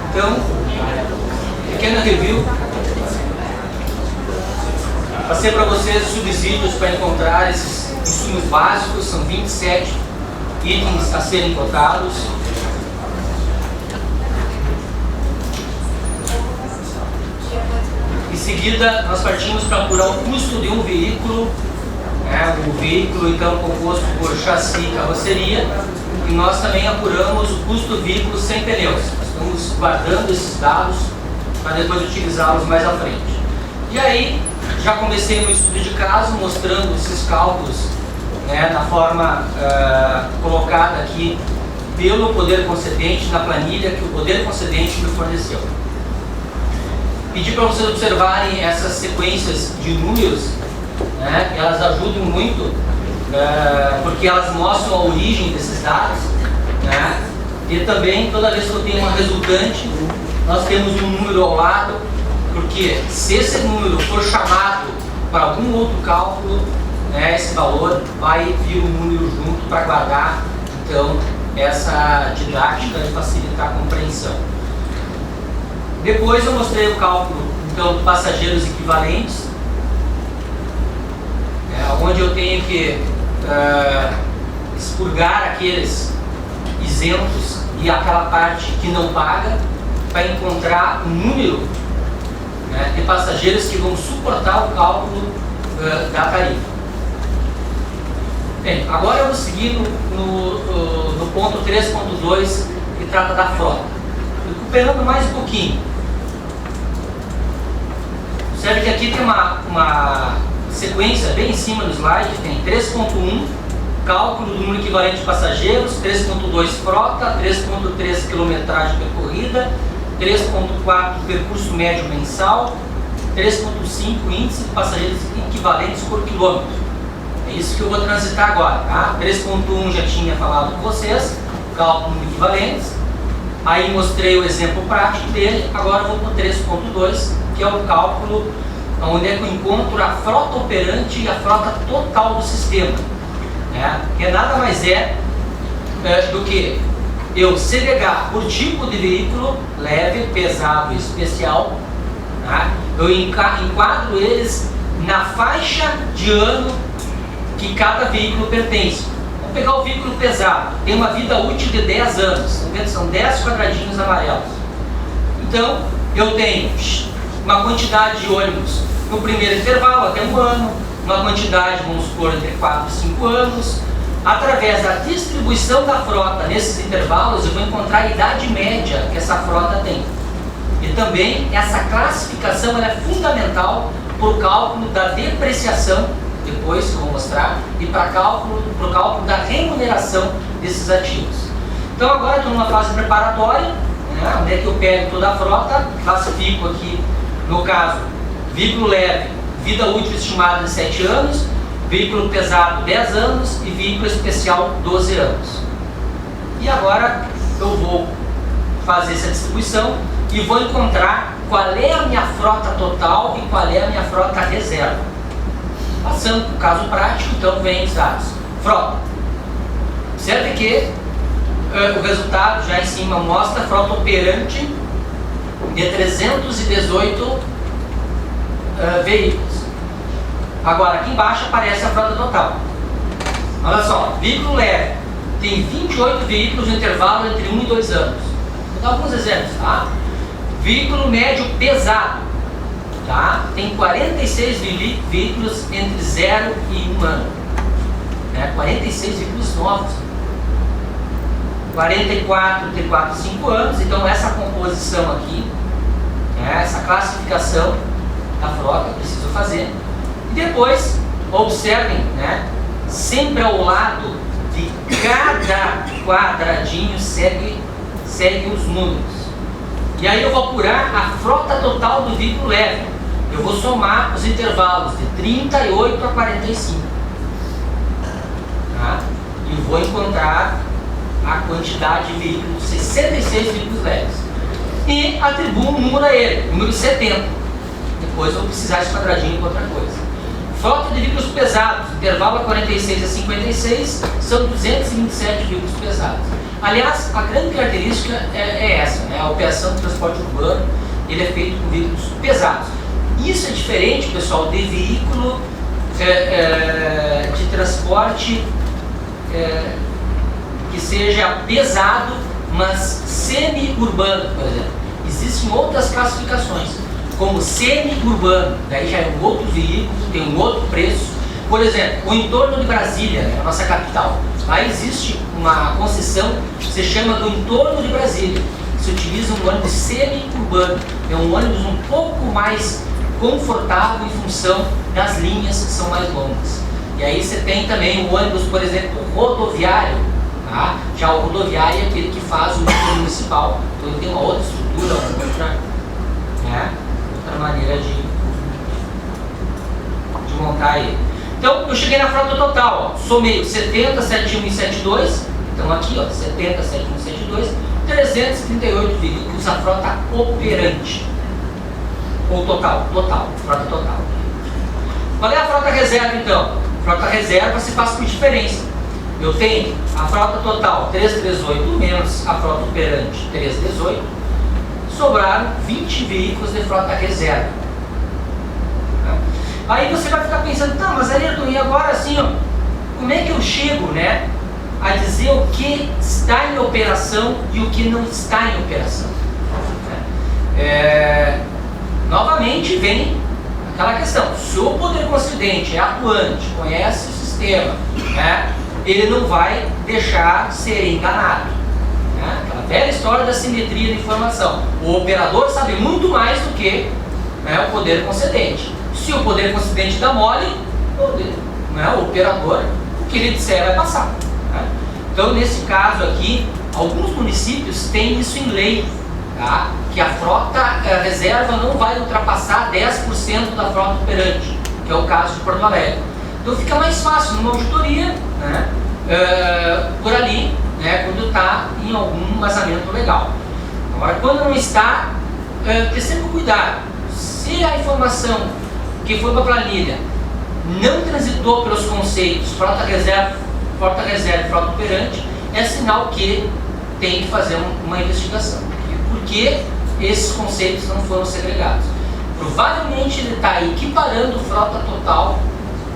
Então, pequeno review. Passei para vocês os subsídios para encontrar esses insumos básicos, são 27 itens a serem cotados. Em seguida, nós partimos para apurar o custo de um veículo, o veículo então composto por chassi e carroceria, e nós também apuramos o custo do veículo sem pneus. Nós estamos guardando esses dados para depois utilizá-los mais à frente. E aí, já comecei no estudo de caso, mostrando esses cálculos na forma colocada aqui pelo poder concedente, na planilha que o poder concedente me forneceu. Pedi para vocês observarem essas sequências de números, elas ajudam muito, porque elas mostram a origem desses dados, e também toda vez que eu tenho uma resultante, nós temos um número ao lado, porque se esse número for chamado para algum outro cálculo, esse valor vai vir um número junto para guardar, então, essa didática e facilitar a compreensão. Depois eu mostrei o cálculo então, de passageiros equivalentes, onde eu tenho que expurgar aqueles isentos e aquela parte que não paga para encontrar um número de passageiros que vão suportar o cálculo da tarifa. Bem, agora eu vou seguir no ponto 3.2 que trata da frota. Recuperando mais um pouquinho. Observe que aqui tem uma sequência bem em cima do slide, tem 3.1, cálculo do número equivalente de passageiros, 3.2 frota, 3.3 quilometragem percorrida, 3.4 percurso médio mensal, 3.5 índice de passageiros equivalentes por quilômetro. É isso que eu vou transitar agora. Tá? 3.1 já tinha falado com vocês, cálculo de equivalentes. Aí mostrei o exemplo prático dele, agora eu vou para o 3.2, que é o cálculo onde é que eu encontro a frota operante e a frota total do sistema. Que nada mais do que eu segregar por tipo de veículo, leve, pesado e especial, eu enquadro eles na faixa de ano que cada veículo pertence. Vamos pegar o veículo pesado, tem uma vida útil de 10 anos, são 10 quadradinhos amarelos. Então, eu tenho uma quantidade de ônibus no primeiro intervalo, até 1 ano, uma quantidade, vamos supor, entre 4 e 5 anos. Através da distribuição da frota nesses intervalos, eu vou encontrar a idade média que essa frota tem. E também, essa classificação é fundamental para o cálculo da depreciação, depois que eu vou mostrar, e para o cálculo da remuneração desses ativos. Então agora estou numa fase preparatória, onde é que eu pego toda a frota, classifico aqui, no caso, veículo leve, vida útil estimada de 7 anos, veículo pesado 10 anos e veículo especial 12 anos. E agora eu vou fazer essa distribuição e vou encontrar qual é a minha frota total e qual é a minha frota reserva. Passando para o caso prático, então vem os dados. Frota. Observe que o resultado já em cima mostra a frota operante de 318 veículos. Agora, aqui embaixo aparece a frota total. Olha só, veículo leve tem 28 veículos no intervalo entre 1 e 2 anos. Vou dar alguns exemplos, tá? Veículo médio pesado, tá? Tem 46 veículos entre 0 e 1 ano. 46 veículos novos. 44 entre 4 e 5 anos. Então essa composição aqui, né, essa classificação da frota eu preciso fazer. E depois, observem, né, sempre ao lado de cada quadradinho segue os números. E aí eu vou apurar a frota total do veículo leve. Eu vou somar os intervalos de 38 a 45. Tá? E vou encontrar a quantidade de veículos, 66 veículos leves. E atribuo um número a ele, número 70. Depois eu vou precisar de quadradinho para outra coisa. Frota de veículos pesados, intervalo a 46 a 56, são 227 veículos pesados. Aliás, a grande característica é essa, né? A operação de transporte urbano, ele é feito com veículos pesados. Isso é diferente, pessoal, de veículo de transporte que seja pesado, mas semi-urbano, por exemplo. Existem outras classificações, como semi-urbano, daí já é um outro veículo, tem um outro preço. Por exemplo, o entorno de Brasília, a nossa capital, lá existe uma concessão que se chama do entorno de Brasília. Se utiliza um ônibus semi-urbano, é um ônibus um pouco mais confortável em função das linhas que são mais longas. E aí você tem também o ônibus, por exemplo, rodoviário. Tá? Já o rodoviário é aquele que faz o metrô municipal, então ele tem uma outra estrutura, outra maneira de montar ele. Então eu cheguei na frota total, ó, somei 70, 71 e 72, então aqui ó, 70, 71 e 72, 338 veículos a frota operante. Ou total, frota total. Qual é a frota reserva então? Frota reserva se faz por diferença. Eu tenho a frota total 338 menos a frota operante 318, sobraram 20 veículos de frota reserva. Aí você vai ficar pensando, tá, mas Ayrton, e agora assim, ó, como é que eu chego, né, a dizer o que está em operação e o que não está em operação? Novamente vem aquela questão, se o poder concedente é atuante, conhece o sistema, né, ele não vai deixar ser enganado. Né? Aquela velha história da simetria de informação. O operador sabe muito mais do que, né, o poder concedente. Se o poder concedente dá mole, o operador, o que ele disser vai passar. Né? Então, nesse caso aqui, alguns municípios têm isso em lei, tá? Que a frota reserva não vai ultrapassar 10% da frota operante, que é o caso de Porto Alegre. Então fica mais fácil numa auditoria, né, por ali, né, quando está em algum vazamento legal. Agora, quando não está, ter sempre cuidado. Se a informação que foi para a planilha não transitou pelos conceitos frota reserva e frota operante, é sinal que tem que fazer uma investigação. E por que esses conceitos não foram segregados? Provavelmente ele está equiparando frota total,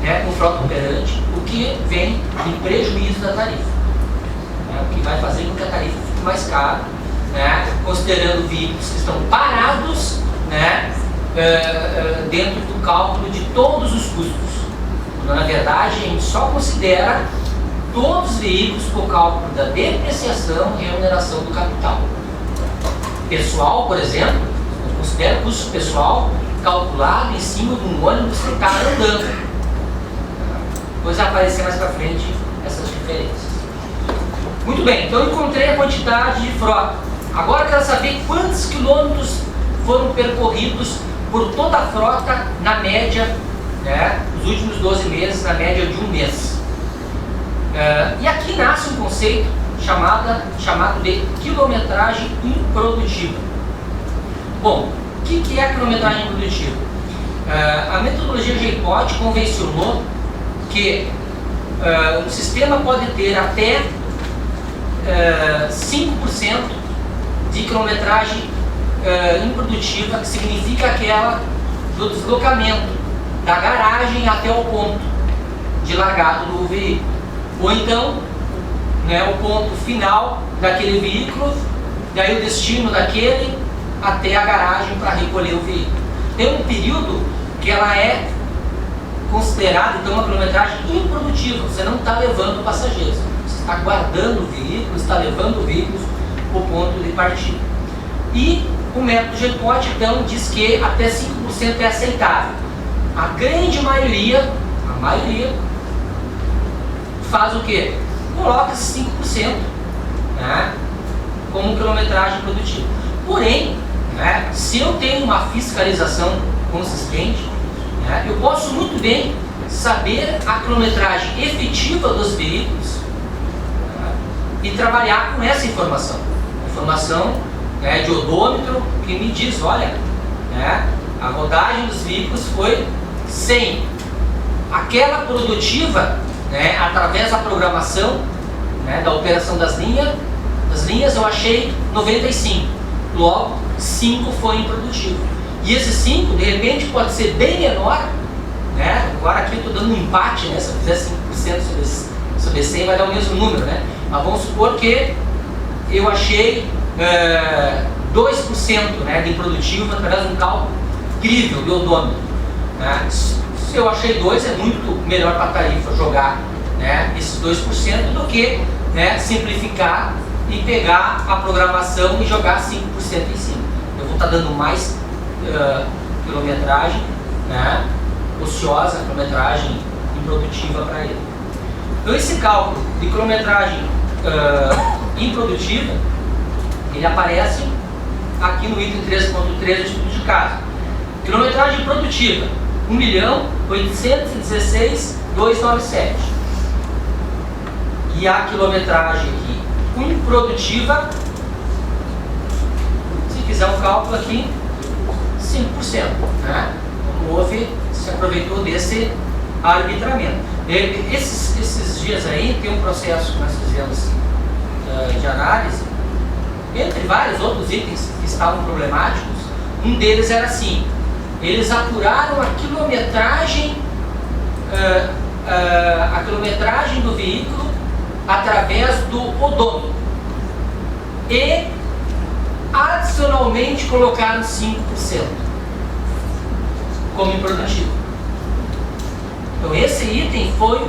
né, com frota operante, o que vem em prejuízo da tarifa, né, o que vai fazer com que a tarifa fique mais cara, né, considerando veículos que estão parados, né, dentro do cálculo de todos os custos. Quando, na verdade, a gente só considera todos os veículos por cálculo da depreciação e remuneração do capital. Pessoal, por exemplo, eu considero custo pessoal calculado em cima de um ônibus que está andando. Depois vai aparecer mais para frente essas diferenças. Muito bem, então eu encontrei a quantidade de frota. Agora eu quero saber quantos quilômetros foram percorridos por toda a frota na média, né, nos últimos 12 meses, na média de um mês. E aqui nasce um conceito chamado de quilometragem improdutiva. Bom, o que é a quilometragem improdutiva? A metodologia J-POD convencionou que o sistema pode ter até 5% de quilometragem improdutiva, que significa aquela do deslocamento da garagem até o ponto de largada do veículo, ou então, né, o ponto final daquele veículo, daí o destino daquele até a garagem para recolher o veículo. Tem um período que ela é considerada, então, uma quilometragem improdutiva, você não está levando passageiros, você está guardando o veículo, está levando o veículo para o ponto de partida. E o método J-POT, então, diz que até 5% é aceitável. A grande maioria, faz o quê? Coloca esses 5%, né, como quilometragem produtiva. Porém, né, se eu tenho uma fiscalização consistente, né, eu posso muito bem saber a quilometragem efetiva dos veículos, né, e trabalhar com essa informação. Informação, né, de odômetro que me diz, olha, né, a rodagem dos veículos foi 100. Aquela produtiva, né, através da programação, né, da operação das linhas eu achei 95. Logo, 5 foi improdutivo. E esses 5, de repente, pode ser bem menor, né? Agora aqui eu estou dando um empate, né? Se eu fizer 5% sobre 100 vai dar o mesmo número, né? Mas vamos supor que eu achei 2%, né, de improdutivo através de um cálculo incrível de odômetro, né? Se eu achei 2, é muito melhor para a tarifa jogar, né, esses 2% do que, né, simplificar e pegar a programação e jogar 5% em cima. Eu vou estar dando mais quilometragem, né, ociosa, quilometragem improdutiva para ele. Então esse cálculo de quilometragem improdutiva, ele aparece aqui no item 3.3 do estudo de caso. Quilometragem produtiva, 1.816.297. E a quilometragem aqui improdutiva, se fizer um cálculo aqui, 5%. Né? Como houve, se aproveitou desse arbitramento. Esses dias aí tem um processo que nós fizemos de análise, entre vários outros itens que estavam problemáticos. Um deles era assim: eles apuraram a quilometragem do veículo através do odômetro e adicionalmente colocaram 5% como improdutivo. Então esse item foi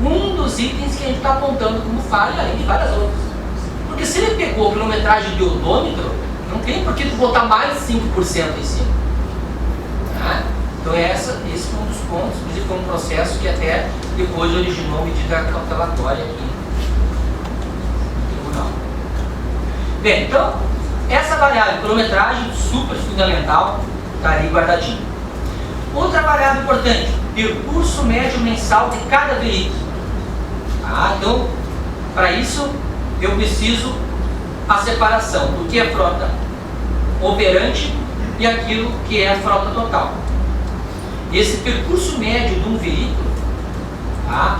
um dos itens que a gente está apontando como falha, além de várias outras. Porque se ele pegou a quilometragem de odômetro, não tem por que tu botar mais 5% em cima. Tá? Então esse foi um dos pontos, inclusive foi um processo que até depois originou medida cautelatória aqui no tribunal. Bem, então, essa variável quilometragem, super fundamental, está ali guardadinho. Outra variável importante, percurso médio mensal de cada veículo. Tá? Então, para isso, eu preciso a separação do que é frota operante e aquilo que é a frota total. Esse percurso médio de um veículo, tá?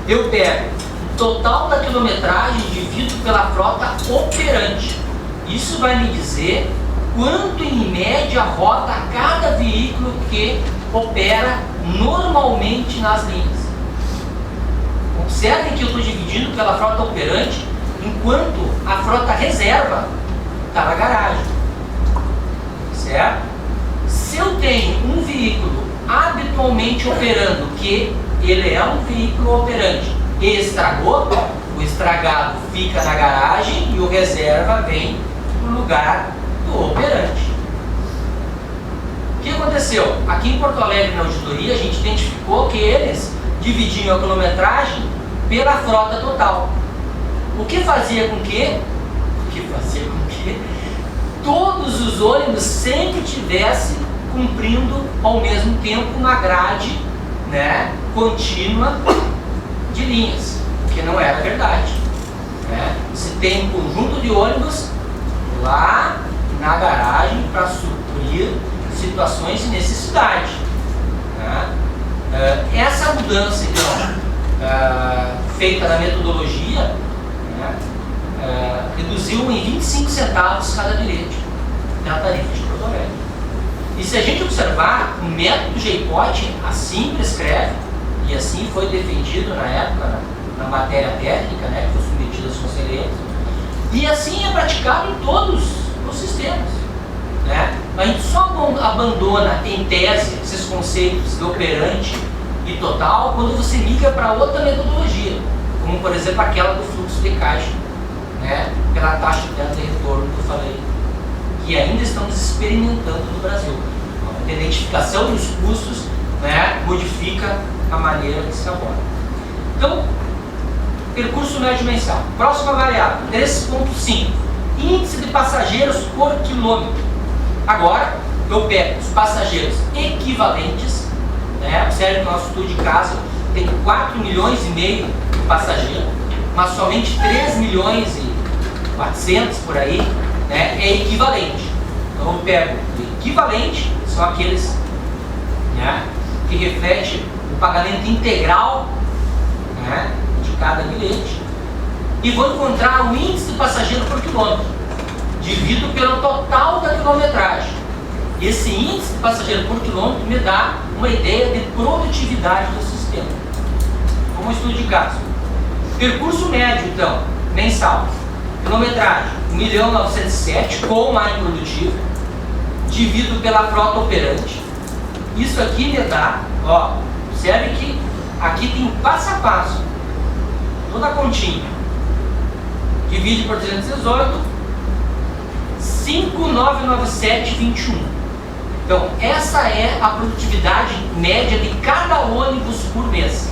Eu pego o total da quilometragem dividido pela frota operante. Isso vai me dizer quanto em média roda cada veículo que opera normalmente nas linhas. Observem que eu estou dividindo pela frota operante, enquanto a frota reserva está na garagem. Certo? Se eu tenho um veículo habitualmente operando, que ele é um veículo operante e estragou, o estragado fica na garagem e o reserva vem no lugar do operante. O que aconteceu? Aqui em Porto Alegre, na auditoria, a gente identificou que eles dividiam a quilometragem pela frota total. O que fazia com que todos os ônibus sempre tivessem cumprindo ao mesmo tempo uma grade, né, contínua de linhas, o que não era verdade. Né? Você tem um conjunto de ônibus lá na garagem para suprir situações de necessidade. Né? Essa mudança, então, feita na metodologia, né, reduziu em 25 centavos cada bilhete na tarifa de Porto Alegre. E se a gente observar, o método J-POT assim prescreve, e assim foi defendido na época, na matéria técnica, né, que foi submetida aos conselheiros, e assim é praticado em todos os sistemas. Né? A gente só abandona em tese esses conceitos de operante e total quando você migra para outra metodologia, como por exemplo aquela do fluxo de caixa, né, pela taxa de retorno que eu falei, que ainda estamos experimentando no Brasil. A identificação dos custos, né, modifica a maneira que se aborda. Então, percurso médio mensal. Próxima variável, 3.5. Índice de passageiros por quilômetro. Agora, eu pego os passageiros equivalentes, né? Observe que o nosso estudo de caso tem 4 milhões e meio de passageiros, mas somente 3 milhões e 400 por aí, né, é equivalente. Então eu pego o equivalente, são aqueles, né, que refletem o pagamento integral, né, de cada bilhete, e vou encontrar o índice de passageiro por quilômetro, dividido pelo total da quilometragem. Esse índice de passageiro por quilômetro me dá uma ideia de produtividade do sistema. Como estudo de caso. Percurso médio, então, mensal. Quilometragem, 1.907.000 com a improdutivo, dividido pela frota operante. Isso aqui me dá, ó, observe que aqui tem um passo a passo, toda a continha. Divide por 318, 5.997.21. Então, essa é a produtividade média de cada ônibus por mês.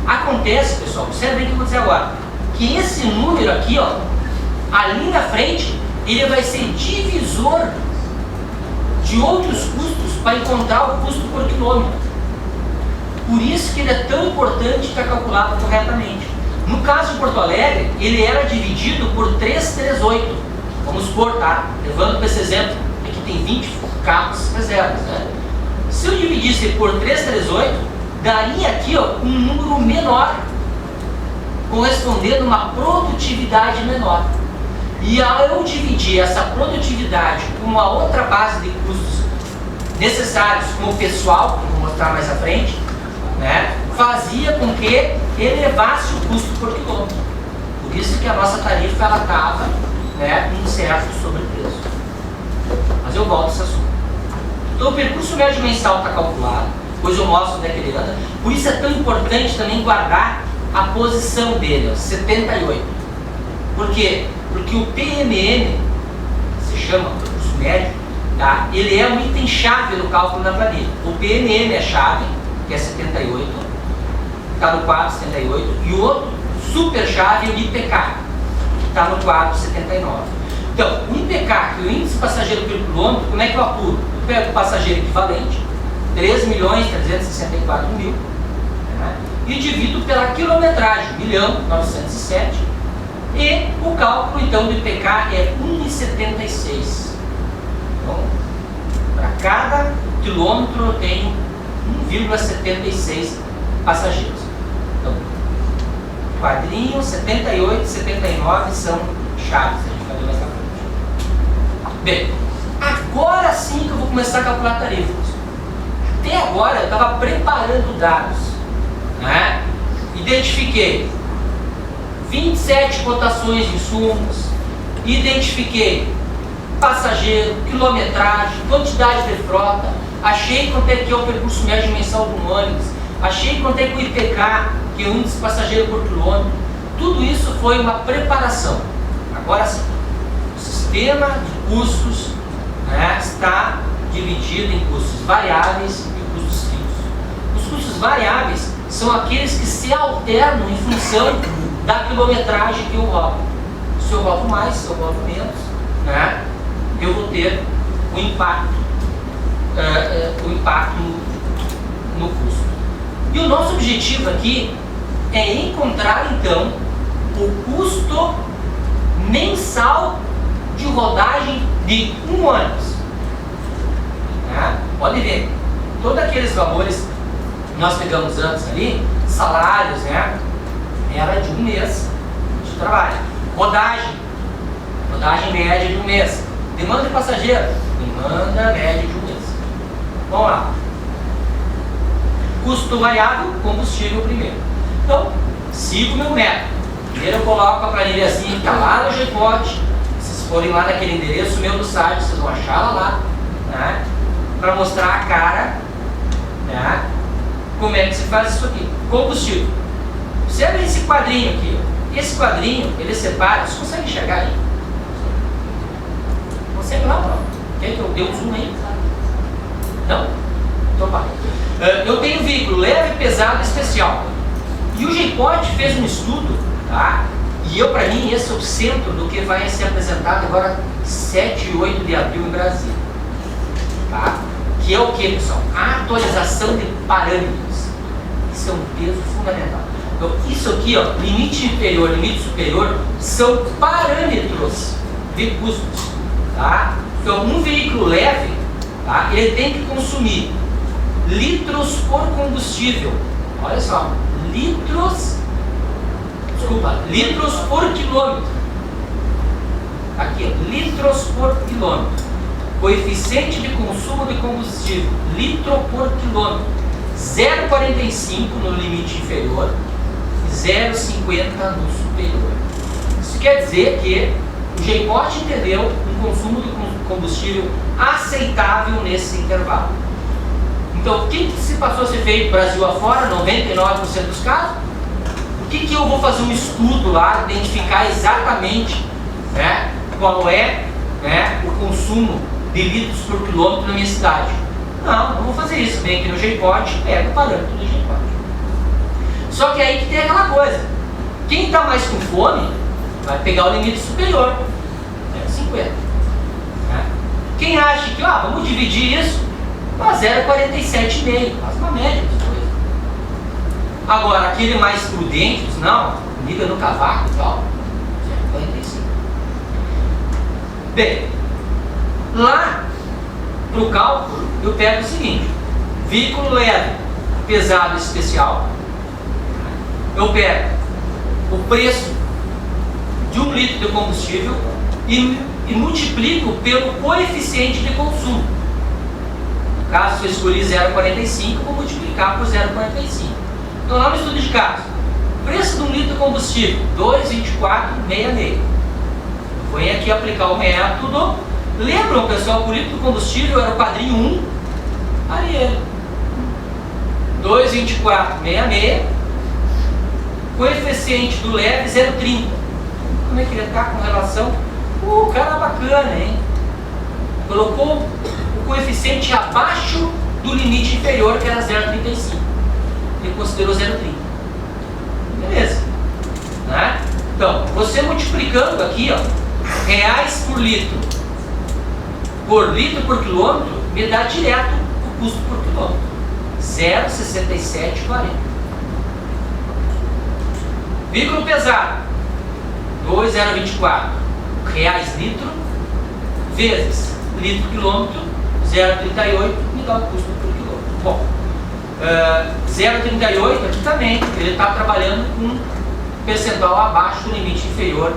Acontece, pessoal, observe bem o que eu vou dizer agora, que esse número aqui, ó, ali na frente, ele vai ser divisor de outros custos para encontrar o custo por quilômetro. Por isso que ele é tão importante estar calculado corretamente. No caso de Porto Alegre, ele era dividido por 338. Vamos supor, tá? Levando para esse exemplo, aqui tem 20 carros reservas, né? Se eu dividisse por 338, daria aqui, ó, um número menor, correspondendo a uma produtividade menor. E ao eu dividir essa produtividade com uma outra base de custos necessários, como o pessoal, que eu vou mostrar mais à frente, né, fazia com que elevasse o custo por quilômetro. Por isso que a nossa tarifa ela estava, né, um certo sobrepreço. Mas eu volto a esse assunto. Então o percurso médio mensal está calculado, depois eu mostro onde é que ele anda. Por isso é tão importante também guardar a posição dele, ó, 78. Por quê? Porque o PMM, se chama percurso médio, tá? Ele é um item-chave no cálculo da planilha. O PMM é chave, que é 78, está no quadro 78, e o outro super-chave é o IPK, que está no quadro 79. Então, o IPK, que é o índice passageiro por quilômetro, como é que eu apuro? Eu pego o passageiro equivalente, 3.364.000, né? E divido pela quilometragem, 1.907.000, e o cálculo então do IPK é 1,76. Então, para cada quilômetro eu tenho 1,76 passageiros. Então, quadrinho, 78 e 79 são chaves, a gente vai ver mais à frente. Bem, agora sim que eu vou começar a calcular tarifas. Até agora eu estava preparando dados, né? Identifiquei 27 cotações de insumos, identifiquei passageiro, quilometragem, quantidade de frota, achei quanto é que é o percurso médio mensal do ônibus, achei quanto é que o IPK, que é o índice passageiro por quilômetro. Tudo isso foi uma preparação. Agora sim, o sistema de custos, né, está dividido em custos variáveis e custos fixos. Os custos variáveis são aqueles que se alternam em função da quilometragem que eu rodo. Se eu rodo mais, se eu rodo menos, né, eu vou ter o impacto no custo. E o nosso objetivo aqui é encontrar então o custo mensal de rodagem de um ônibus. Né? Pode ver, todos aqueles valores que nós pegamos antes ali, salários, né, era de um mês de trabalho. Rodagem média de um mês. Demanda de passageiro, demanda média de um mês. Vamos lá. Custo variável, combustível primeiro. Então, sigo meu método. Primeiro eu coloco a planilhazinha que está lá no GPOT. Se vocês forem lá naquele endereço meu do site, vocês vão achar ela lá, né, para mostrar a cara, né, como é que se faz isso aqui. Combustível. Observe esse quadrinho aqui. Esse quadrinho, ele separa. Você consegue enxergar aí? Consegue lá, não? Quer que eu dê um zoom aí? Não? Então vai. Eu tenho veículo leve, pesado e especial. E o J-Pod fez um estudo, tá? E para mim, esse é o centro do que vai ser apresentado agora 7 e 8 de abril em Brasília. Tá? Que é o que, pessoal? A atualização de parâmetros. Isso é um peso fundamental. Então, isso aqui, ó, limite inferior, limite superior, são parâmetros de custos. Tá? Então, um veículo leve, tá, ele tem que consumir litros por combustível. Olha só, litros por quilômetro. Aqui, ó, litros por quilômetro. Coeficiente de consumo de combustível, litro por quilômetro. 0,45 no limite inferior e 0,50 no superior. Isso quer dizer que o J-Pod entendeu um consumo de combustível aceitável nesse intervalo. Então, o que se passou a ser feito Brasil afora, 99% dos casos? O que eu vou fazer um estudo lá, identificar exatamente, né, qual é, né, o consumo de litros por quilômetro na minha cidade? Não vou fazer isso. Vem aqui no J-Pod, pega o parâmetro do J-Pod. Só que aí que tem aquela coisa. Quem está mais com fome vai pegar o limite superior, 0,50. Né? Quem acha que, vamos dividir isso, 0,47,5, faz uma média das coisas. Agora, aquele mais prudente, diz, não, liga no cavaco e tal, 0,45. Bem, lá para o cálculo, eu pego o seguinte: veículo leve, pesado e especial. Eu pego o preço de 1 litro de combustível e multiplico pelo coeficiente de consumo. No caso, se eu escolhi 0,45, vou multiplicar por 0,45. Então, lá no estudo de caso, preço de 1 litro de combustível, 2,24,66. Vou aqui aplicar o método. Lembram, pessoal, que o litro de combustível era o quadrinho 1, Ariel. 2,24,66. Coeficiente do leve, 0,30. Como é que ele está com relação? Cara bacana, hein? Colocou o coeficiente abaixo do limite inferior, que era 0,35. Ele considerou 0,30. Beleza. Né? Então, você multiplicando aqui, ó, reais por litro por quilômetro, me dá direto o custo por quilômetro. 0,6740. Veículo pesado, 2,024 reais litro, vezes litro quilômetro, 0,38, me dá o custo por quilômetro. Bom, 0,38 aqui também, ele está trabalhando com percentual abaixo do limite inferior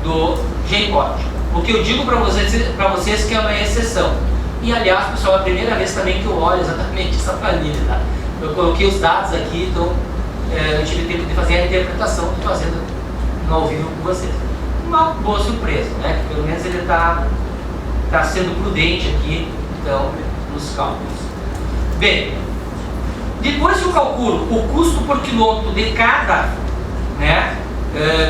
do J-Pod. O que eu digo para vocês que é uma exceção. E aliás, pessoal, é a primeira vez também que eu olho exatamente essa planilha. Tá? Eu coloquei os dados aqui, então eu tive tempo de fazer a interpretação, estou fazendo no ao vivo com vocês. Uma boa surpresa, né? Que pelo menos ele está sendo prudente aqui, então, nos cálculos. Bem, depois que eu calculo o custo por quilômetro de cada, né,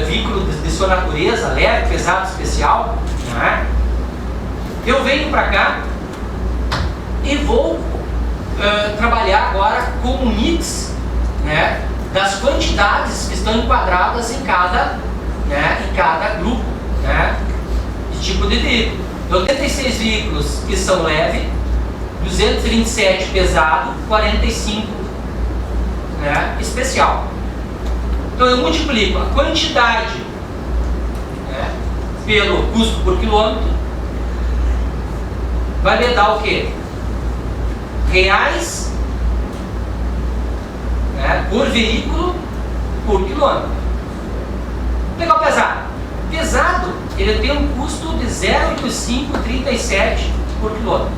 veículo de sua natureza, leve, pesado, especial, né, eu venho para cá e vou trabalhar agora com um mix, né, das quantidades que estão enquadradas em cada grupo, né, de tipo de veículo. 86 veículos que são leve, 227 pesado, 45 especial. Então eu multiplico a quantidade, né, pelo custo por quilômetro, vai me dar o quê? Reais, né, por veículo por quilômetro. Vou pegar o pesado. Pesado, ele tem um custo de 0,8537 por quilômetro.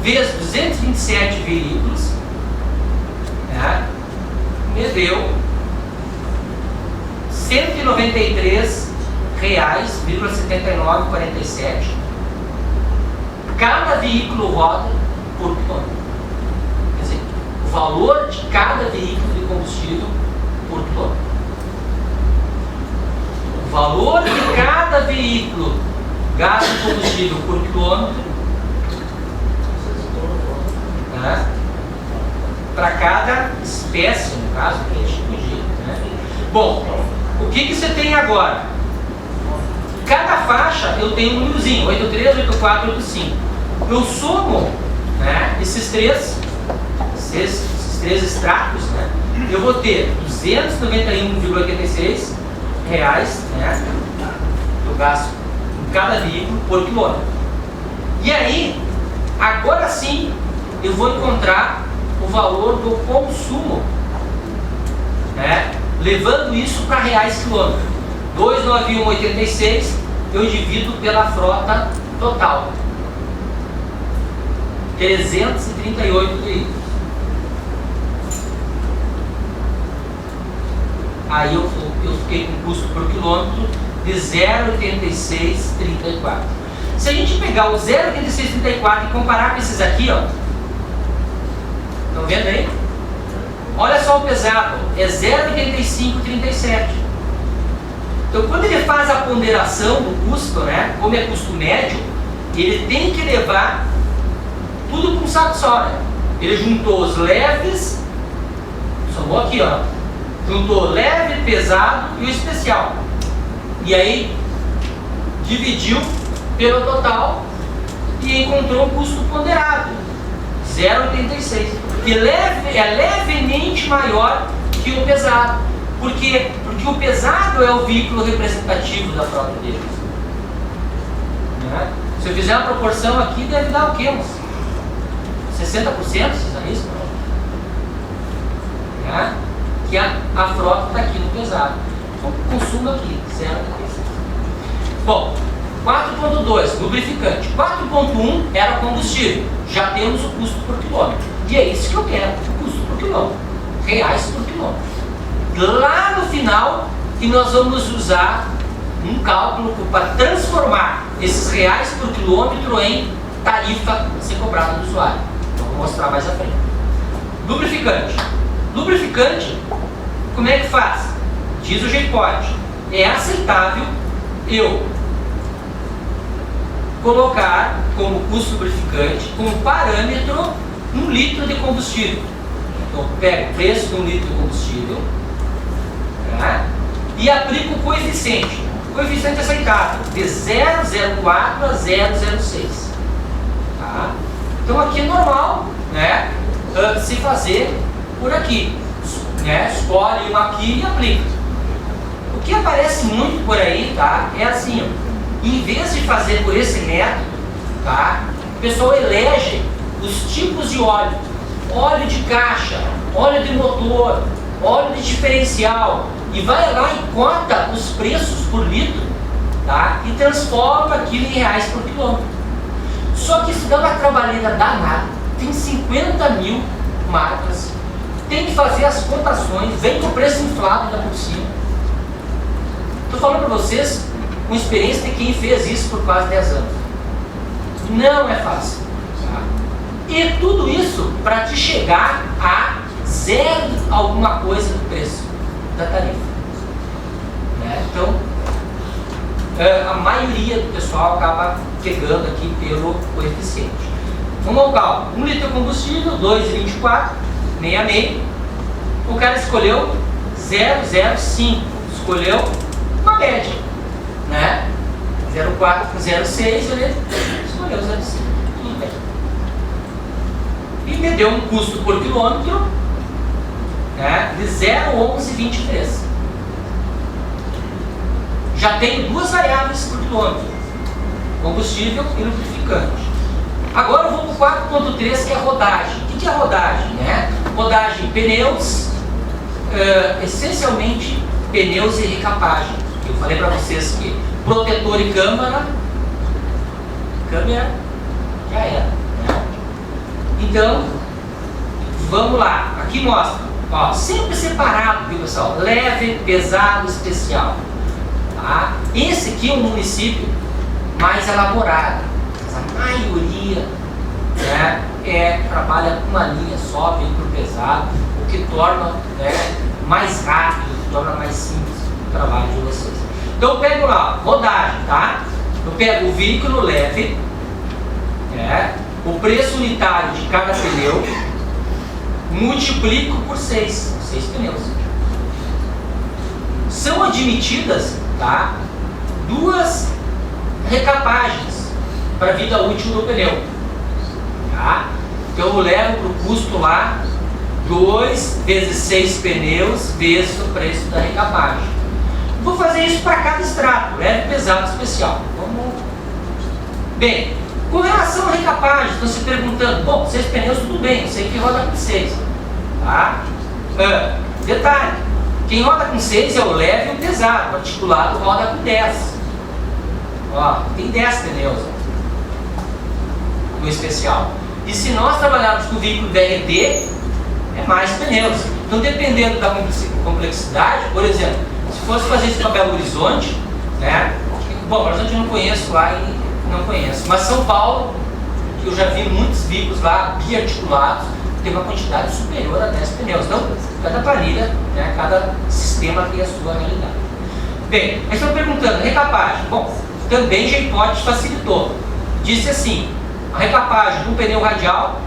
Vezes 227 veículos, né, me deu R$193,7947. Cada veículo roda por quilômetro. Quer dizer, o valor de cada veículo de combustível por quilômetro. O valor de cada veículo gasta combustível por quilômetro, né, para cada espécie, no caso, que a gente podia. Né? Bom, o que você tem agora? Cada faixa eu tenho um númerozinho, 83, 84, 85. Eu somo, né, esses três extratos, né, eu vou ter R$ 291,86 reais, né, eu gasto em cada veículo por quilômetro. E aí, agora sim, eu vou encontrar o valor do consumo, né, levando isso para reais quilômetro. 291,86 eu divido pela frota total. 338 veículos. Aí eu fiquei com custo por quilômetro de 0,8634. Se a gente pegar o 0,8634 e comparar com esses aqui, ó, estão vendo aí? Olha só o pesado, é 0,8537. Então, quando ele faz a ponderação do custo, né, como é custo médio, ele tem que levar tudo para um saco só, né? Ele juntou os leves, somou aqui, ó, juntou leve, pesado e o especial. E aí, dividiu pelo total e encontrou um custo ponderado, 0,86. Que é levemente maior que o pesado. Por quê? Porque o pesado é o veículo representativo da frota deles. Né? Se eu fizer uma proporção aqui, deve dar o quê? Uns 60%, vocês sabem isso? Né? Que a frota está aqui no pesado. Então, o consumo aqui, 0,86. Bom, 4.2, lubrificante. 4.1 era combustível. Já temos o custo por quilômetro. E é isso que eu quero, o custo por quilômetro. Reais por quilômetro. Lá no final, que nós vamos usar um cálculo para transformar esses reais por quilômetro em tarifa a ser cobrada do usuário. Então, vou mostrar mais à frente. Lubrificante. Lubrificante, como é que faz? Diz o G-Pod. É aceitável eu colocar como custo lubrificante, como parâmetro, 1 litro de combustível. Então, eu pego o preço de 1 litro de combustível, tá, e aplico o coeficiente. O coeficiente é aceitável, de 0,04 a 0,06. Tá? Então, aqui é normal, né, se fazer por aqui. Né? Escolhe uma aqui e aplica. O que aparece muito por aí, tá, é assim, ó, em vez de fazer por esse método, tá, o pessoal elege os tipos de óleo: óleo de caixa, óleo de motor, óleo de diferencial, e vai lá e cota os preços por litro, tá, e transforma aquilo em reais por quilômetro. Só que isso dá uma trabalheira danada, tem 50 mil marcas, tem que fazer as cotações, vem com o preço inflado da por cima. Estou falando para vocês com experiência de quem fez isso por quase 10 anos. Não é fácil. Tá? E tudo isso para te chegar a zero alguma coisa do preço da tarifa. Né? Então, a maioria do pessoal acaba pegando aqui pelo coeficiente. Vamos ao cálculo. 1 litro de combustível, 2,24, 66. O cara escolheu 0,05. Escolheu uma média, né? 0,4 com 0,6, ele escolheu 0,5. Tudo bem. E me deu um custo por quilômetro, né, de 0,1123. Já tenho duas variáveis por quilômetro: combustível e lubrificante. Agora eu vou para o 4.3, que é rodagem. O que é rodagem? Né? Rodagem, pneus, essencialmente pneus e recapagem. Eu falei para vocês que protetor e câmera já era. Né? Então, vamos lá. Aqui mostra, ó, sempre separado, viu, pessoal? Leve, pesado, especial. Tá? Esse aqui é um município mais elaborado. A maioria, né, trabalha com uma linha só, veículo pesado, o que torna, né, mais rápido, torna mais simples o trabalho de vocês. Então eu pego lá, rodagem, tá? Eu pego o veículo leve, o preço unitário de cada pneu, multiplico por 6 pneus. São admitidas, tá, 2 recapagens para a vida útil do pneu. Tá? Então eu levo para o custo lá 2 vezes 6 pneus vezes o preço da recapagem. Vou fazer isso para cada extrato, leve, pesado, especial. Vamos. Bem, com relação à recapagem, estão se perguntando, bom, 6 pneus tudo bem, eu sei que roda com 6. Tá? Detalhe, quem roda com 6 é o leve e o pesado, o articulado roda com 10. Ó, tem 10 pneus no especial. E se nós trabalharmos com o veículo VRT, é mais pneus. Então, dependendo da complexidade, por exemplo, se fosse fazer isso para Belo Horizonte, né? Bom, Belo Horizonte eu não conheço lá e não conheço, mas São Paulo, que eu já vi muitos veículos lá biarticulados, tem uma quantidade superior a 10 pneus. Então, cada planilha, né, cada sistema tem a sua realidade. Bem, eles estão perguntando, recapagem. Bom, também J-Pod facilitou. Disse assim, a recapagem de um pneu radial,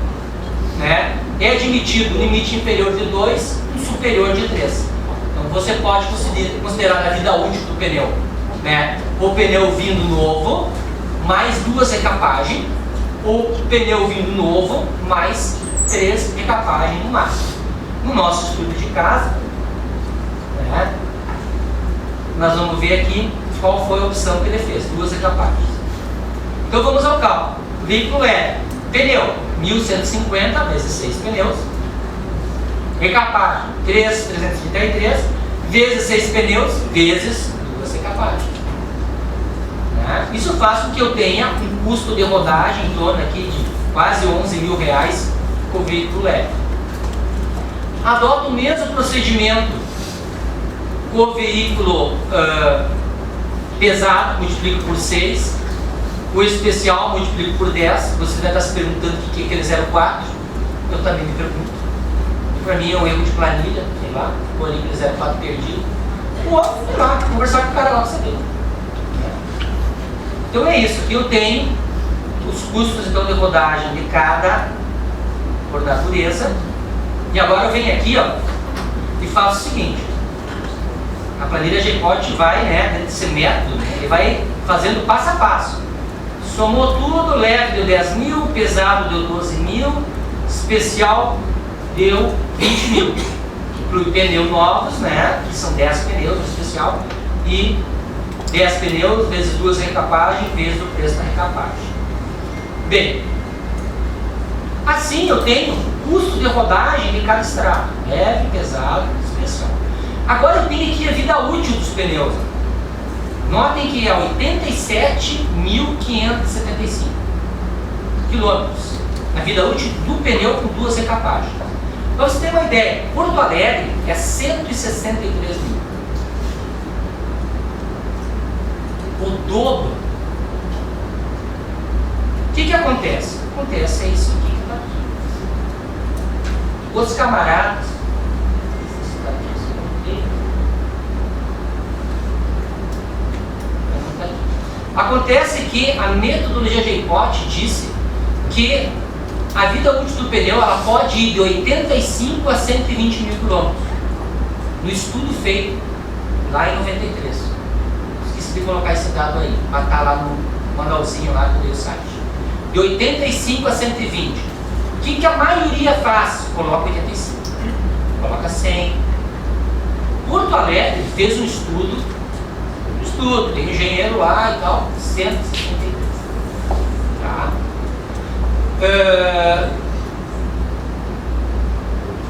né, é admitido um limite inferior de 2 e um superior de 3. Então você pode considerar a vida útil do pneu, né, o pneu vindo novo, mais 2 recapagens, ou pneu vindo novo, mais 3 recapagens no máximo. No nosso estudo de caso, né, nós vamos ver aqui qual foi a opção que ele fez, 2 recapagens. Então vamos ao cálculo. O veículo leve, pneu 1150 vezes 6 pneus, recapagem 3.333 vezes 6 pneus vezes 2 recapagens. Né? Isso faz com que eu tenha um custo de rodagem em torno aqui de quase 11 mil reais com o veículo leve. Adoto o mesmo procedimento com o veículo pesado, multiplico por 6. O especial multiplico por 10. Você vai estar se perguntando o que é aquele 0,4. Eu também me pergunto. Para mim é um erro de planilha, sei lá. Vou ali aquele 0,4 perdido. Ou, sei lá, conversar com o cara lá para saber. Então é isso. Aqui eu tenho os custos então, de rodagem de cada por natureza. E agora eu venho aqui, ó, e faço o seguinte. A planilha J-Pod vai, né, dentro desse método, ele vai fazendo passo a passo. Somou tudo, leve deu 10 mil, pesado deu 12 mil, especial deu 20 mil. Inclui pneus novos, né, que são 10 pneus no especial, e 10 pneus vezes 2 recapagens vezes o preço da recapagem. Bem, assim eu tenho custo de rodagem de cada extrato, leve, pesado, especial. Agora eu tenho aqui a vida útil dos pneus. Notem que é 87.575 quilômetros na vida útil do pneu com 2 recapagens. Para você ter uma ideia, Porto Alegre é 163 mil. O dobro. O que acontece? Acontece é isso aqui que está aqui. Os camaradas acontece que a metodologia J-Pod disse que a vida útil do pneu ela pode ir de 85 a 120 mil quilômetros. No estudo feito lá em 93. Esqueci de colocar esse dado aí, mas está lá no manualzinho lá que eu dei o site. De 85 a 120. O que a maioria faz? Coloca 85. Coloca 100. Porto Alegre fez um estudo, tem engenheiro lá e tal, 163. Tá?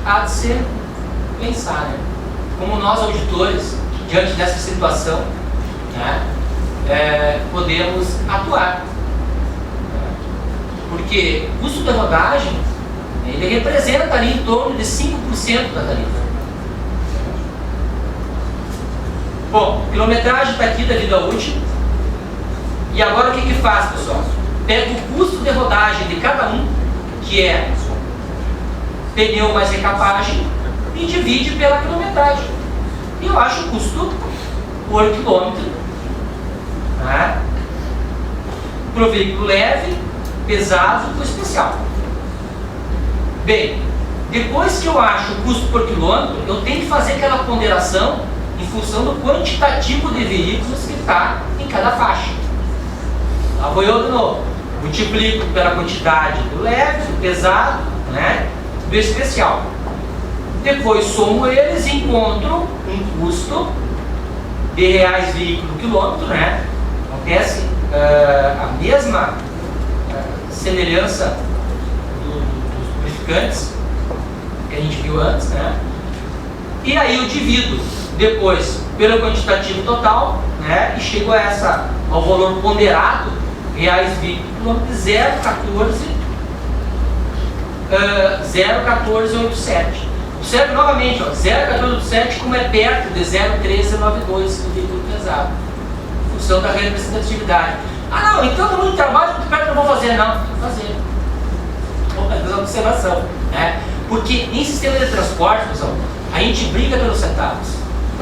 Há de ser pensar, né? Como nós auditores, diante dessa situação, né, podemos atuar. Porque o custo de rodagem, ele representa ali em torno de 5% da tarifa. Bom, quilometragem está aqui da vida útil. E agora o que faz, pessoal? Pega o custo de rodagem de cada um, que é pneu mais recapagem, e divide pela quilometragem. E eu acho o custo por quilômetro, né, para o veículo leve, pesado e especial. Bem, depois que eu acho o custo por quilômetro, eu tenho que fazer aquela ponderação em função do quantitativo de veículos que está em cada faixa. Lá vou eu de novo. Multiplico pela quantidade do leve, do pesado, né, do especial. Depois somo eles e encontro um custo de reais veículo quilômetro, né? Acontece a mesma semelhança dos lubrificantes que a gente viu antes, né? E aí eu divido depois pelo quantitativo total, né? E chego ao valor ponderado reais veículo quilômetro 0,1487. Observe novamente, 0,1487 como é perto de 0,1392 do veículo pesado, em função da representatividade. Ah não, então é muito trabalho, muito perto, não vou fazer. Não, tem que fazer. Vou fazer uma observação, né? Porque em sistema de transporte, pessoal, a gente briga pelos centavos,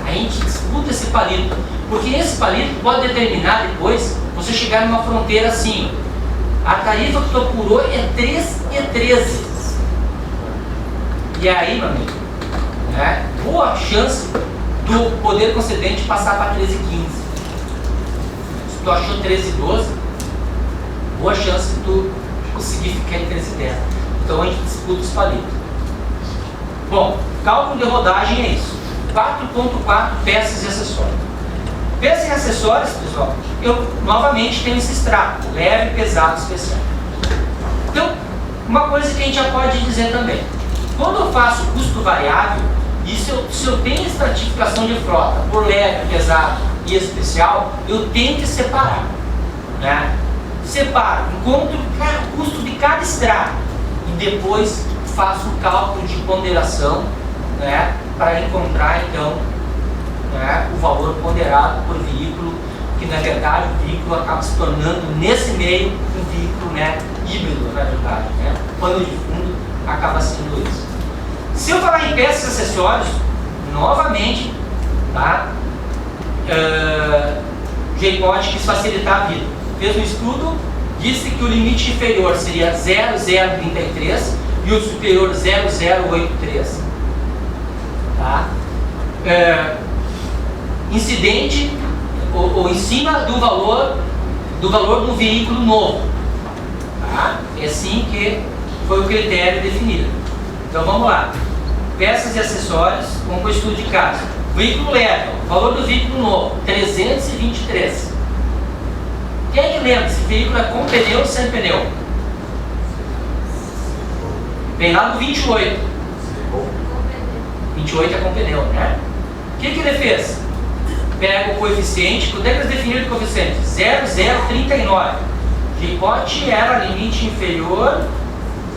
a gente disputa esse palito, porque esse palito pode determinar depois você chegar numa fronteira assim, a tarifa que tu apurou é 3,13. E aí, meu amigo, né, boa chance do poder concedente passar para 13,15. Se tu achou 13,12, boa chance de tu conseguir ficar em 13,10. Então a gente disputa os palitos. Bom, cálculo de rodagem é isso. 4.4 peças e acessórios. Peças e acessórios, pessoal, eu novamente tenho esse extrato, leve, pesado, especial. Então, uma coisa que a gente já pode dizer também. Quando eu faço custo variável, se eu tenho estratificação de frota por leve, pesado e especial, eu tenho que separar, né? Separo, encontro o custo de cada extrato e depois faço um cálculo de ponderação, né, para encontrar então, né, o valor ponderado por veículo, que na verdade o veículo acaba se tornando nesse meio um veículo, né, híbrido, na verdade, né? O pano de fundo acaba sendo isso. Se eu falar em peças e acessórios, novamente, tá? J-Pod quis facilitar a vida. Fez um estudo, disse que o limite inferior seria 0,033 e o superior 0,083. Tá? Incidente ou em cima do valor do veículo novo. Tá? É assim que foi o critério definido. Então vamos lá. Peças e acessórios com o estudo de caso. Veículo leve, valor do veículo novo, 323. Quem é que lembra se o veículo é com pneu ou sem pneu? Vem lá do 28. 28 é com pneu, né? O que ele fez? Pega o coeficiente, quando é que eles definiram o coeficiente? 0,039. J-Pod era limite inferior,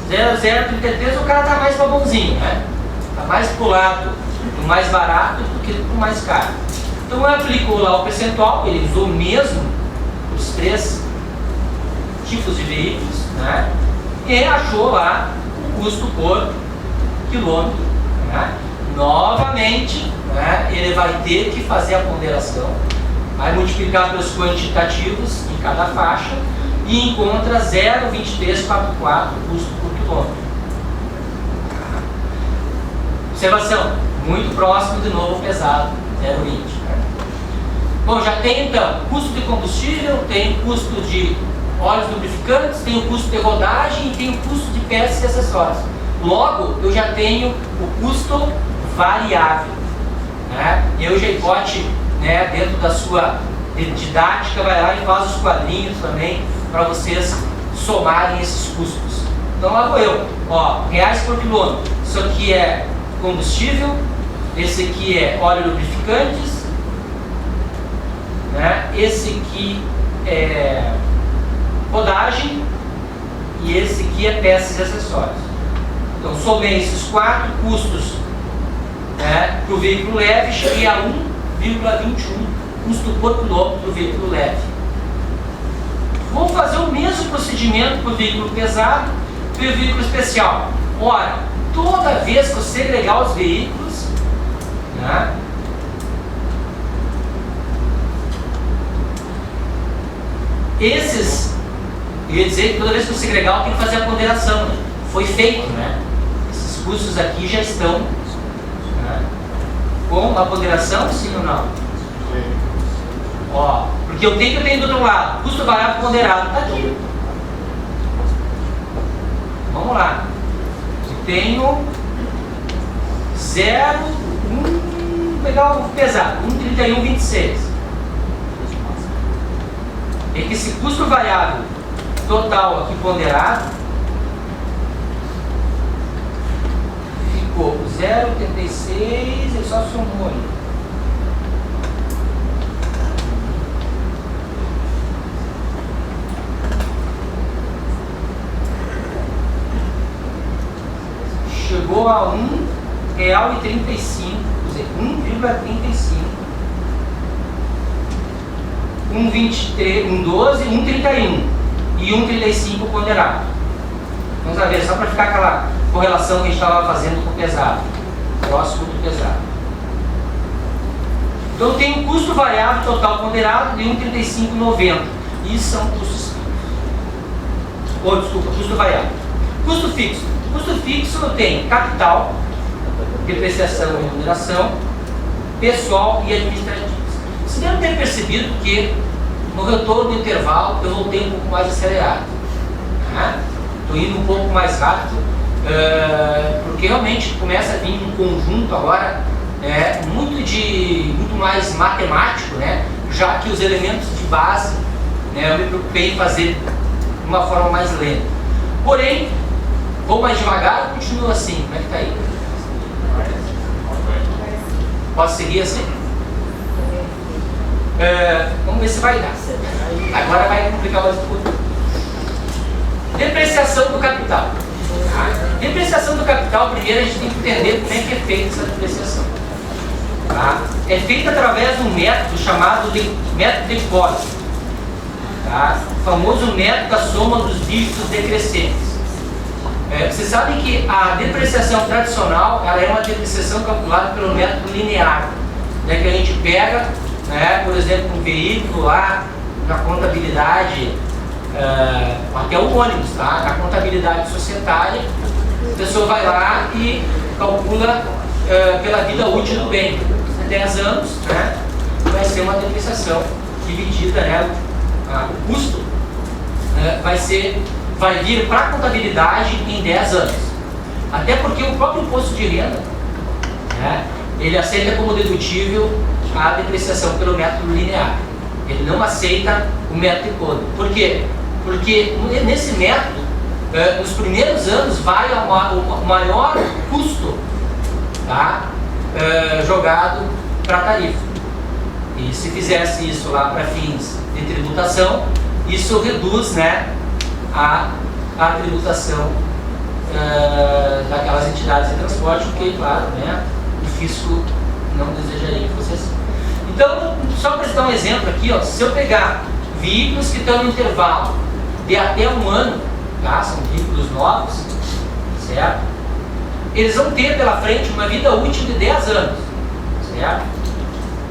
0,033, o cara está mais babãozinho, né? Está mais pro lado do mais barato do que do mais caro. Então ele aplicou lá o percentual, ele usou mesmo os 3 tipos de veículos, né? E achou lá o custo por quilômetro, né? Novamente, né, ele vai ter que fazer a ponderação, vai multiplicar pelos quantitativos em cada faixa e encontra 0,2344 custo por quilômetro. Observação, muito próximo de novo pesado, 0,20. Né? Bom, já tem então custo de combustível, tem custo de óleos lubrificantes, tem o custo de rodagem e tem o custo de peças e acessórios. Logo, eu já tenho o custo variável. Né? E o J-Pod, né, dentro da sua didática, vai lá e faz os quadrinhos também para vocês somarem esses custos. Então lá vou eu, ó, reais por quilômetro. Isso aqui é combustível, esse aqui é óleo lubrificantes, né? Esse aqui é rodagem e esse aqui é peças e acessórios. Então somei esses 4 custos, né, para o veículo leve, cheguei a 1,21 custo por quilômetro do veículo leve. Vou fazer o mesmo procedimento para o veículo pesado e o veículo especial. Ora, toda vez que eu segregar os veículos, né? Esses, eu ia dizer que toda vez que eu segregar eu tenho que fazer a ponderação, né? Foi feito, né? Esses custos aqui já estão, né, com a ponderação, sim ou não? Ó, porque eu tenho do outro lado, custo variável ponderado, tá aqui. Vamos lá. Eu tenho 0, 1, pegar o pesado, 1,3126. É que esse custo variável total aqui ponderado ficou 0,86, ele só somou ali. Chegou a R$1,35, quer dizer, 1,35. 1,23, 1,12, 1,31 e 1,35 ponderado. Vamos lá ver, só para ficar aquela correlação que a gente estava fazendo com o pesado, próximo do pesado. Então eu tenho um custo variável total ponderado de 1,3590. Isso são custos fixos. Ou, desculpa, custo variável. Custo fixo. Custo fixo eu tenho capital, depreciação e remuneração, pessoal e administrativo. Vocês devem ter percebido que no retorno do intervalo eu voltei um pouco mais acelerado. Estou indo um pouco mais rápido, porque realmente começa a vir um conjunto agora muito mais matemático, né? Já que os elementos de base, né, eu me preocupei em fazer de uma forma mais lenta. Porém, vou mais devagar ou continua assim? Como é que está aí? Posso seguir assim? Vamos ver se vai dar. Agora vai complicar mais um pouco. Depreciação do capital. Depreciação do capital, primeiro a gente tem que entender como é que é feita essa depreciação. É feita através de um método chamado de método de hipótese. O famoso método da soma dos dígitos decrescentes. Vocês sabem que a depreciação tradicional ela é uma depreciação calculada pelo método linear, né, que a gente pega, né, por exemplo, um veículo lá na contabilidade, até o ônibus, tá? Na contabilidade societária, a pessoa vai lá e calcula pela vida útil do bem. 10 anos, né, vai ser uma depreciação dividida, né, o custo vai vir para a contabilidade em 10 anos. Até porque o próprio imposto de renda, né, ele aceita como dedutível a depreciação pelo método linear. Ele não aceita o método Icônico. Por quê? Porque nesse método, nos primeiros anos, vai o maior custo, tá, jogado para a tarifa. E se fizesse isso lá para fins de tributação, isso reduz, né, a tributação daquelas entidades de transporte, porque, claro, né, o fisco não desejaria que fosse assim. Então, só para dar um exemplo aqui, ó, se eu pegar veículos que estão no intervalo de até um ano, tá, são veículos novos, certo? Eles vão ter pela frente uma vida útil de 10 anos, certo?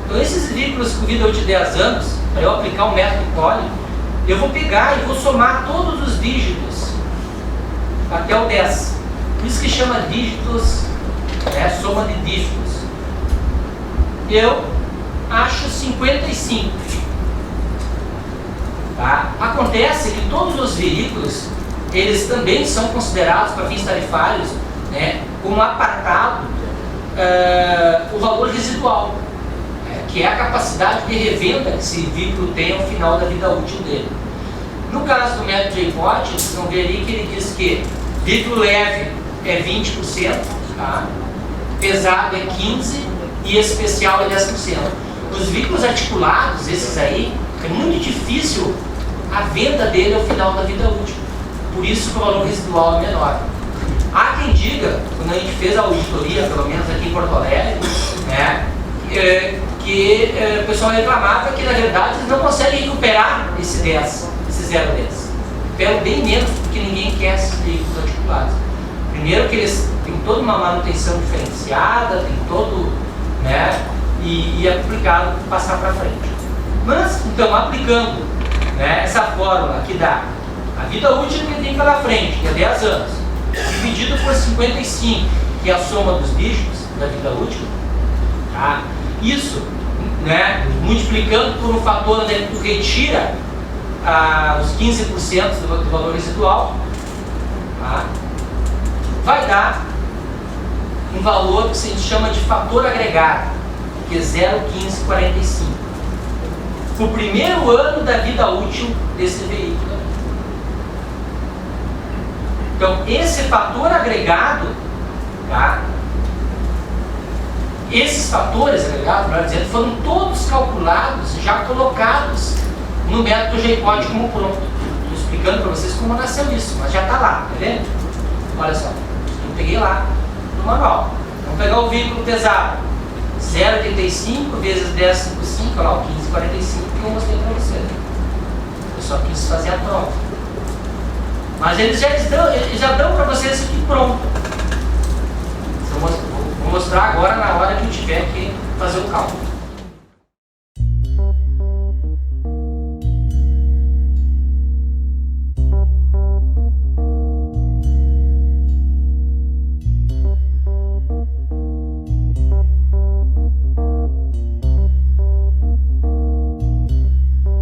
Então, esses veículos com vida útil de 10 anos, para eu aplicar o método Icônico, eu vou pegar e vou somar todos os dígitos até o 10. Por isso que chama dígitos, soma de dígitos. Eu acho 55. Tá? Acontece que todos os veículos, eles também são considerados para fins tarifários, né, como apartado o valor residual, que é a capacidade de revenda que esse veículo tem ao final da vida útil dele. No caso do método de hipótese, vocês vão ver ali que ele diz que veículo leve é 20%, tá? Pesado é 15% e especial é 10%. Os veículos articulados, esses aí, é muito difícil a venda dele ao final da vida útil. Por isso que o valor residual é menor. Há quem diga, quando a gente fez a auditoria, pelo menos aqui em Porto Alegre, né, que o pessoal reclamava que na verdade eles não conseguem recuperar esse 10, esse 0,10. Recuperam bem menos porque ninguém quer esses veículos articulados. Primeiro que eles têm toda uma manutenção diferenciada, tem todo, né? E é complicado passar para frente. Mas, então, aplicando, né, essa fórmula que dá a vida útil que tem pela frente, que é 10 anos, dividido por 55, que é a soma dos dígitos da vida útil, tá? Isso, né, multiplicando por um fator onde tu retira os 15% do valor residual, tá? Vai dar um valor que a gente chama de fator agregado, que é 0,1545. O primeiro ano da vida útil desse veículo. Então, esse fator agregado, tá? Esses fatores agregados, melhor dizendo, foram todos calculados, já colocados no método J-Code como pronto. Estou explicando para vocês como nasceu isso, mas já está lá, tá vendo? Olha só, eu peguei lá no manual. Vamos pegar o veículo pesado. 0,85 vezes 10,55, olha lá, o 15,45 que eu mostrei para vocês. Eu só quis fazer a prova. Mas eles já dão para vocês isso aqui pronto.